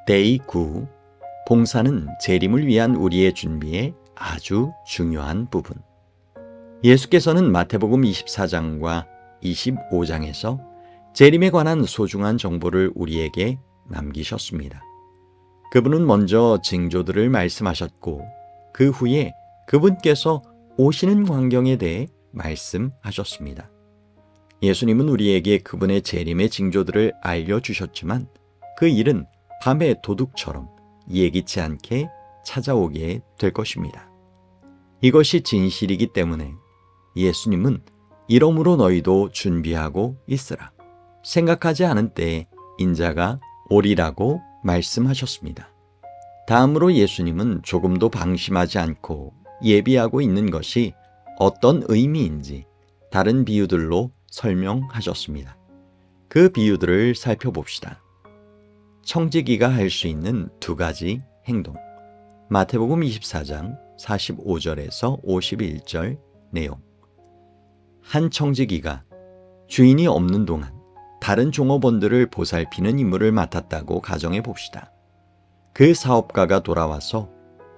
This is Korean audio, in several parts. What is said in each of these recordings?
데이 9. 봉사는 재림을 위한 우리의 준비의 아주 중요한 부분. 예수께서는 마태복음 24장과 25장에서 재림에 관한 소중한 정보를 우리에게 남기셨습니다. 그분은 먼저 징조들을 말씀하셨고 그 후에 그분께서 오시는 광경에 대해 말씀하셨습니다. 예수님은 우리에게 그분의 재림의 징조들을 알려주셨지만 그 일은 밤의 도둑처럼 예기치 않게 찾아오게 될 것입니다. 이것이 진실이기 때문에 예수님은 이러므로 너희도 준비하고 있으라. 생각하지 않은 때에 인자가 오리라고 말씀하셨습니다. 다음으로 예수님은 조금도 방심하지 않고 예비하고 있는 것이 어떤 의미인지 다른 비유들로 설명하셨습니다. 그 비유들을 살펴봅시다. 청지기가 할 수 있는 두 가지 행동. 마태복음 24장 45절에서 51절 내용. 한 청지기가 주인이 없는 동안 다른 종업원들을 보살피는 임무를 맡았다고 가정해 봅시다. 그 사업가가 돌아와서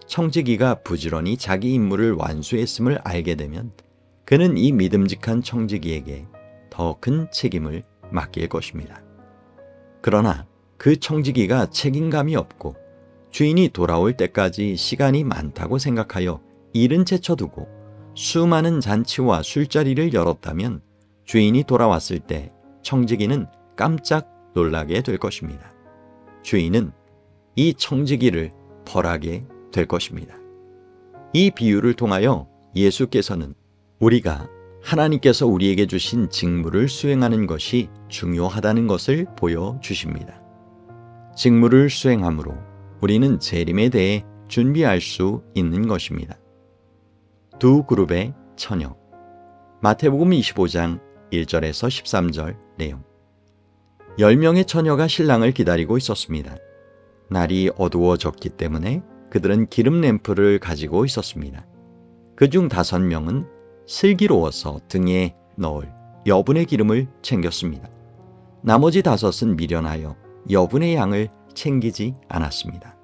청지기가 부지런히 자기 임무를 완수했음을 알게 되면 그는 이 믿음직한 청지기에게 더 큰 책임을 맡길 것입니다. 그러나 그 청지기가 책임감이 없고 주인이 돌아올 때까지 시간이 많다고 생각하여 일은 제쳐두고 수많은 잔치와 술자리를 열었다면 주인이 돌아왔을 때 청지기는 깜짝 놀라게 될 것입니다. 주인은 이 청지기를 벌하게 될 것입니다. 이 비유를 통하여 예수께서는 우리가 하나님께서 우리에게 주신 직무를 수행하는 것이 중요하다는 것을 보여주십니다. 직무를 수행함으로 우리는 재림에 대해 준비할 수 있는 것입니다. 두 그룹의 처녀. 마태복음 25장 1절에서 13절 내용. 10명의 처녀가 신랑을 기다리고 있었습니다. 날이 어두워졌기 때문에 그들은 기름 램프를 가지고 있었습니다. 그중 5명은 슬기로워서 등에 넣을 여분의 기름을 챙겼습니다. 나머지 5은 미련하여 여분의 양을 챙기지 않았습니다.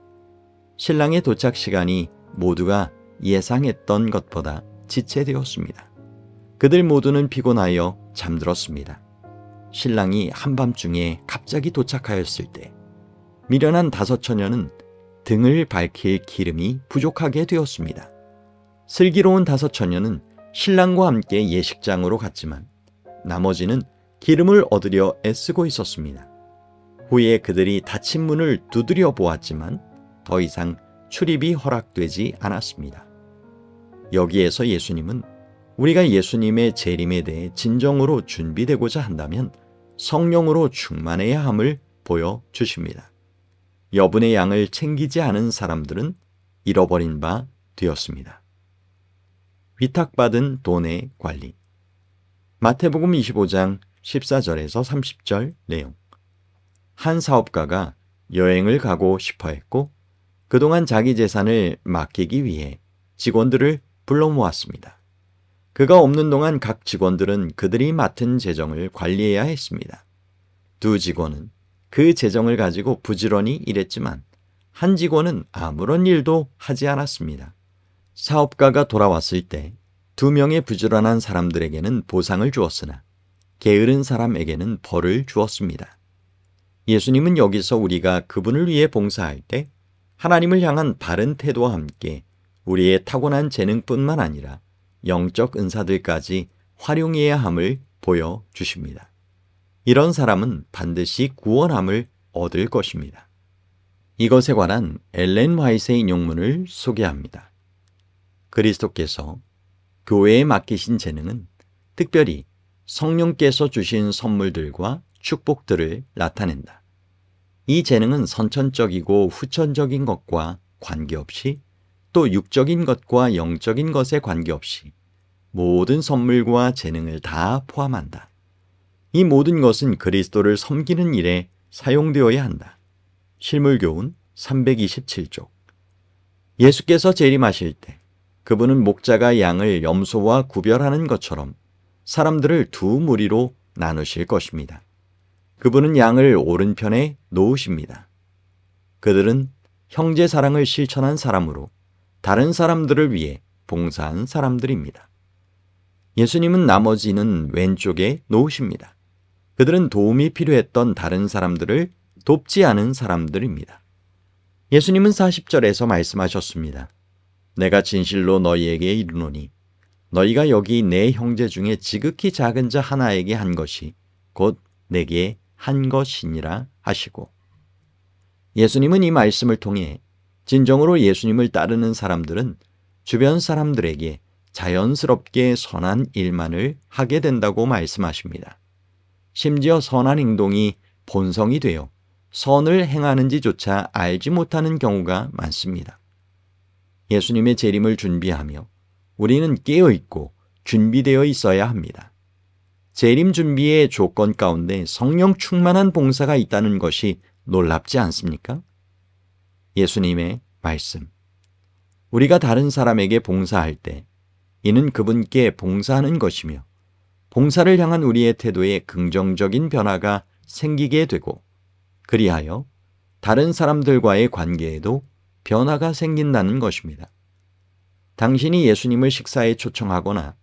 신랑의 도착 시간이 모두가 예상했던 것보다 지체되었습니다. 그들 모두는 피곤하여 잠들었습니다. 신랑이 한밤중에 갑자기 도착하였을 때 미련한 5 처녀는 등을 밝힐 기름이 부족하게 되었습니다. 슬기로운 5 처녀는 신랑과 함께 예식장으로 갔지만 나머지는 기름을 얻으려 애쓰고 있었습니다. 후에 그들이 닫힌 문을 두드려 보았지만 더 이상 출입이 허락되지 않았습니다. 여기에서 예수님은 우리가 예수님의 재림에 대해 진정으로 준비되고자 한다면 성령으로 충만해야 함을 보여주십니다. 여분의 양을 챙기지 않은 사람들은 잃어버린 바 되었습니다. 위탁받은 돈의 관리. 마태복음 25장 14절에서 30절 내용. 한 사업가가 여행을 가고 싶어 했고 그동안 자기 재산을 맡기기 위해 직원들을 불러 모았습니다. 그가 없는 동안 각 직원들은 그들이 맡은 재정을 관리해야 했습니다. 2 직원은 그 재정을 가지고 부지런히 일했지만 한 직원은 아무런 일도 하지 않았습니다. 사업가가 돌아왔을 때 2명의 부지런한 사람들에게는 보상을 주었으나 게으른 사람에게는 벌을 주었습니다. 예수님은 여기서 우리가 그분을 위해 봉사할 때 하나님을 향한 바른 태도와 함께 우리의 타고난 재능뿐만 아니라 영적 은사들까지 활용해야 함을 보여주십니다. 이런 사람은 반드시 구원함을 얻을 것입니다. 이것에 관한 엘렌 화이트의 인용문을 소개합니다. 그리스도께서 교회에 맡기신 재능은 특별히 성령께서 주신 선물들과 축복들을 나타낸다. 이 재능은 선천적이고 후천적인 것과 관계없이 또 육적인 것과 영적인 것에 관계없이 모든 선물과 재능을 다 포함한다. 이 모든 것은 그리스도를 섬기는 일에 사용되어야 한다. 실물교훈 327쪽. 예수께서 재림하실 때 그분은 목자가 양을 염소와 구별하는 것처럼 사람들을 2 무리로 나누실 것입니다. 그분은 양을 오른편에 놓으십니다. 그들은 형제 사랑을 실천한 사람으로 다른 사람들을 위해 봉사한 사람들입니다. 예수님은 나머지는 왼쪽에 놓으십니다. 그들은 도움이 필요했던 다른 사람들을 돕지 않은 사람들입니다. 예수님은 40절에서 말씀하셨습니다. 내가 진실로 너희에게 이르노니 너희가 여기 내 형제 중에 지극히 작은 자 하나에게 한 것이 곧 내게 한 것이니라 하시고, 예수님은 이 말씀을 통해 진정으로 예수님을 따르는 사람들은 주변 사람들에게 자연스럽게 선한 일만을 하게 된다고 말씀하십니다. 심지어 선한 행동이 본성이 되어 선을 행하는지조차 알지 못하는 경우가 많습니다. 예수님의 재림을 준비하며 우리는 깨어있고 준비되어 있어야 합니다. 재림 준비의 조건 가운데 성령 충만한 봉사가 있다는 것이 놀랍지 않습니까? 예수님의 말씀. 우리가 다른 사람에게 봉사할 때 이는 그분께 봉사하는 것이며 봉사를 향한 우리의 태도에 긍정적인 변화가 생기게 되고 그리하여 다른 사람들과의 관계에도 변화가 생긴다는 것입니다. 당신이 예수님을 식사에 초청하거나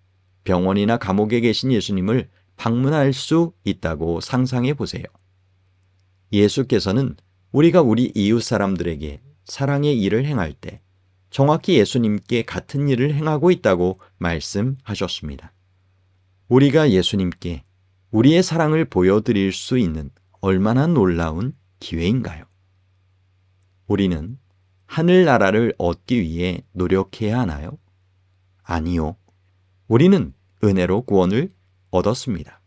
병원이나 감옥에 계신 예수님을 방문할 수 있다고 상상해 보세요. 예수께서는 우리가 우리 이웃 사람들에게 사랑의 일을 행할 때 정확히 예수님께 같은 일을 행하고 있다고 말씀하셨습니다. 우리가 예수님께 우리의 사랑을 보여드릴 수 있는 얼마나 놀라운 기회인가요? 우리는 하늘나라를 얻기 위해 노력해야 하나요? 아니요. 우리는 은혜로 구원을 얻었습니다.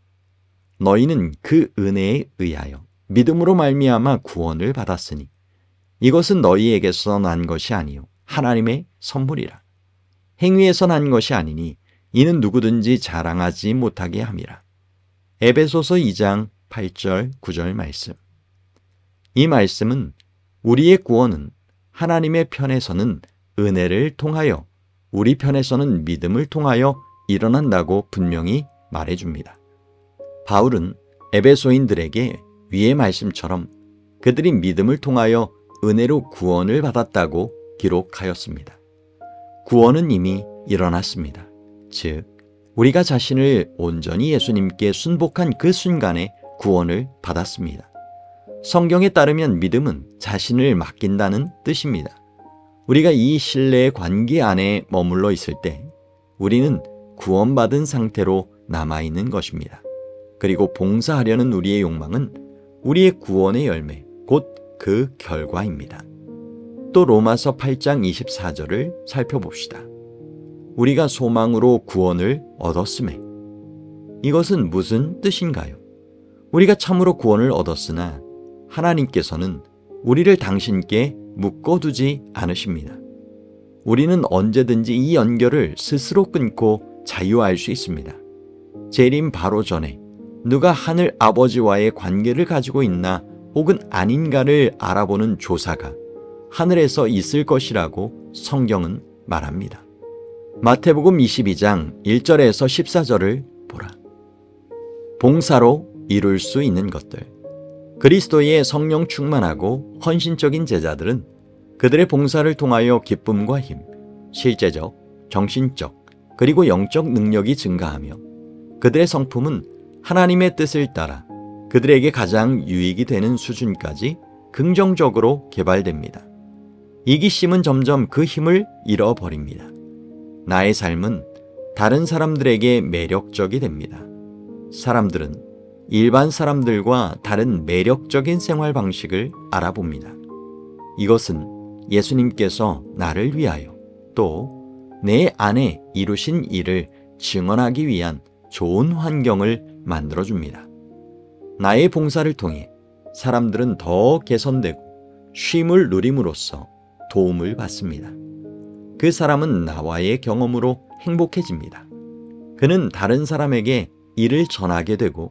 너희는 그 은혜에 의하여 믿음으로 말미암아 구원을 받았으니 이것은 너희에게서 난 것이 아니요 하나님의 선물이라. 행위에서 난 것이 아니니 이는 누구든지 자랑하지 못하게 함이라. 에베소서 2장 8절 9절 말씀. 이 말씀은 우리의 구원은 하나님의 편에서는 은혜를 통하여 우리 편에서는 믿음을 통하여 일어난다고 분명히 말해줍니다. 바울은 에베소인들에게 위의 말씀처럼 그들이 믿음을 통하여 은혜로 구원을 받았다고 기록하였습니다. 구원은 이미 일어났습니다. 즉, 우리가 자신을 온전히 예수님께 순복한 그 순간에 구원을 받았습니다. 성경에 따르면 믿음은 자신을 맡긴다는 뜻입니다. 우리가 이 신뢰의 관계 안에 머물러 있을 때 우리는 구원받은 상태로 남아있는 것입니다. 그리고 봉사하려는 우리의 욕망은 우리의 구원의 열매, 곧 그 결과입니다. 또 로마서 8장 24절을 살펴봅시다. 우리가 소망으로 구원을 얻었음에. 이것은 무슨 뜻인가요? 우리가 참으로 구원을 얻었으나 하나님께서는 우리를 당신께 묶어두지 않으십니다. 우리는 언제든지 이 연결을 스스로 끊고 자유할 수 있습니다. 재림 바로 전에 누가 하늘 아버지와의 관계를 가지고 있나 혹은 아닌가를 알아보는 조사가 하늘에서 있을 것이라고 성경은 말합니다. 마태복음 22장 1절에서 14절을 보라. 봉사로 이룰 수 있는 것들. 그리스도의 성령 충만하고 헌신적인 제자들은 그들의 봉사를 통하여 기쁨과 힘, 실제적, 정신적, 그리고 영적 능력이 증가하며 그들의 성품은 하나님의 뜻을 따라 그들에게 가장 유익이 되는 수준까지 긍정적으로 개발됩니다. 이기심은 점점 그 힘을 잃어버립니다. 나의 삶은 다른 사람들에게 매력적이 됩니다. 사람들은 일반 사람들과 다른 매력적인 생활 방식을 알아봅니다. 이것은 예수님께서 나를 위하여 또 내 안에 이루신 일을 증언하기 위한 좋은 환경을 만들어줍니다. 나의 봉사를 통해 사람들은 더 개선되고 쉼을 누림으로써 도움을 받습니다. 그 사람은 나와의 경험으로 행복해집니다. 그는 다른 사람에게 일을 전하게 되고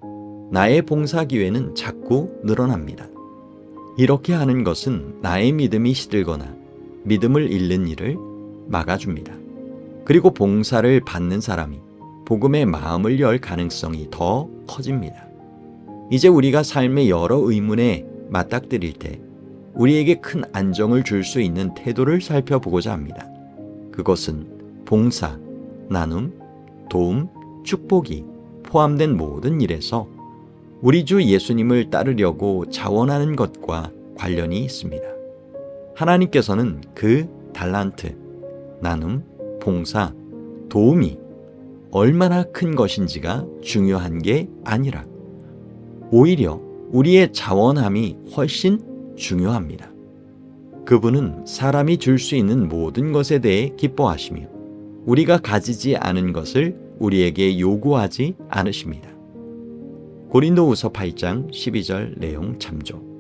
나의 봉사 기회는 자꾸 늘어납니다. 이렇게 하는 것은 나의 믿음이 시들거나 믿음을 잃는 일을 막아줍니다. 그리고 봉사를 받는 사람이 복음의 마음을 열 가능성이 더 커집니다. 이제 우리가 삶의 여러 의문에 맞닥뜨릴 때 우리에게 큰 안정을 줄 수 있는 태도를 살펴보고자 합니다. 그것은 봉사, 나눔, 도움, 축복이 포함된 모든 일에서 우리 주 예수님을 따르려고 자원하는 것과 관련이 있습니다. 하나님께서는 그 달란트, 나눔, 봉사, 도움이 얼마나 큰 것인지가 중요한 게 아니라 오히려 우리의 자원함이 훨씬 중요합니다. 그분은 사람이 줄 수 있는 모든 것에 대해 기뻐하시며 우리가 가지지 않은 것을 우리에게 요구하지 않으십니다. 고린도후서 8장 12절 내용 참조.